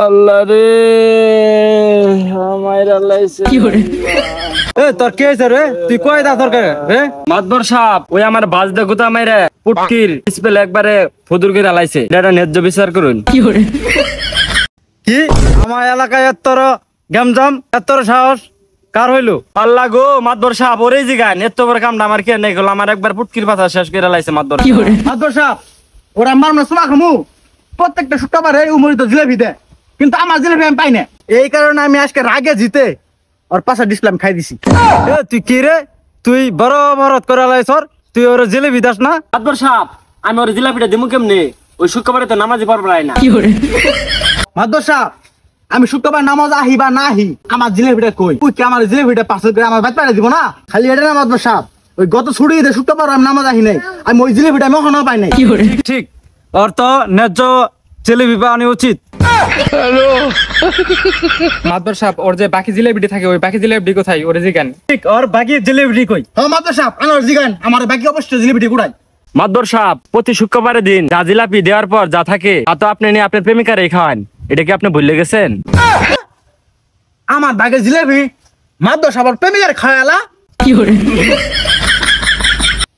আল্লাহ রে আমাইরা লাইছে কি করে এ তোর কে হইছে রে তুই কই দা দরকার রে মাতবর সাহেব ওই আমার বাজদা গুতা মাইরা পুটকির স্পেল একবারে ফদুর করে লাইছে এটা ন্যায্য বিচার করুন কি করে কি আমার এলাকায় এতর গমজম এতর সাহস কার হইলো আল্লাহ গো মাতবর সাহেব ওরে জিগান এত বড় কামটা আমার কে নাই গেল আমার একবার পুটকির পাতা শেষ করে লাইছে মাতবর কি করে মাতবর সাহেব ওরা আমার না সুমা খামু প্রত্যেকটা শুক্রবারে উমরিত জিলাপি দেয় কিন্তু আমার জিলাপি আমি পাই না এই কারণে আমি আজকে রাগে জিতে ওর পাশে ডিসপ্লে খাই দিছি এ তুই কি রে তুই বড় মরদ করে লাইছর তুই ওরে জিলাপি দাস না মাতবর সাহেব আমি ওরে জিলাপিটা দিমু কেমনে ওই শুক্রবারে তো নামাজই পড়ব না কি করে মাতবর সাহেব আমি শুক্রবার নামাজ আহি বা না আহি আমার জিলাপিটা কই তুই কি আমার জিলাপিটা পার্সেল করে আমার বাদ পাঠিয়ে দিব না খালি এটা না মাতবর সাহেব ওই গত ছুটি ঈদে শুক্রবার আমি নামাজ আহি নাই আমি ওই জিলাপিটা আমি এখনো পাই নাই কি করে ঠিক ওর তো ন্যায্য জিলাপি পাওয়া উচিত মাতবর সাহেব ওর যে বাকি জিলাপিটি থাকে ওই বাকি জিলাপিটি কোথায় ওরে জিগান ঠিক ওর বাকি জিলাপি কই হ্যাঁ মাতবর সাহেব আমার জিগান আমার বাকি অবশ্যই জিলাপিটি কুড়াই মাতবর সাহেব প্রতি শুক্রবারের দিন যা জিলাপি দেওয়ার পর যা থাকে তা তো আপনি নিয়ে আপনার প্রেমিকারে খাওয়ান এটা কি আপনি ভুলে গেছেন আমার বাকি জিলাপি মাতবর সাহেব প্রেমিকার খায়ালা কি করে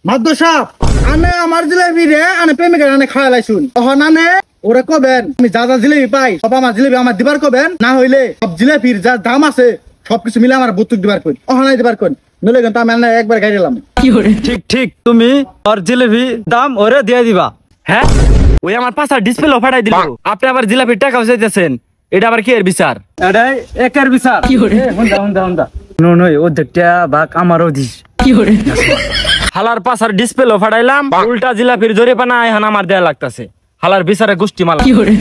মাতবর সাহেব আনে আমার জিলাপি রে আনে প্রেমিকার আনে খায়ালাই শুন তখন আনে ওরে কবেন আমি যা যা জিলাপি পাই সব আমার জিলাপি আমার দিবার কবেন না হইলে সব জিলাপির যা দাম আছে সবকিছু মিলে আমার বুতুক দিবার কই অহনাই দিবার কই নলে কিন্তু আমি একবার গাইলাম কি করে ঠিক ঠিক তুমি ওর জিলাপি দাম ওরে দিয়ে দিবা হ্যাঁ ওই আমার পাশা ডিসপ্লে ফাটাই দিল আপনি আবার জিলাপির টাকাও চাইতেছেন এটা আবার কি এর বিচার এটাই একের বিচার কি করে হুন্দা হুন্দা হুন্দা নই ও দেখটা বাক আমারও দিস কি করে হালার পাশার ডিসপ্লে ফাটাইলাম উল্টা জিলাপির জরিপানা এখন আমার দেয়া লাগতাছে হালার বিচারে গোষ্ঠী মালা কি করে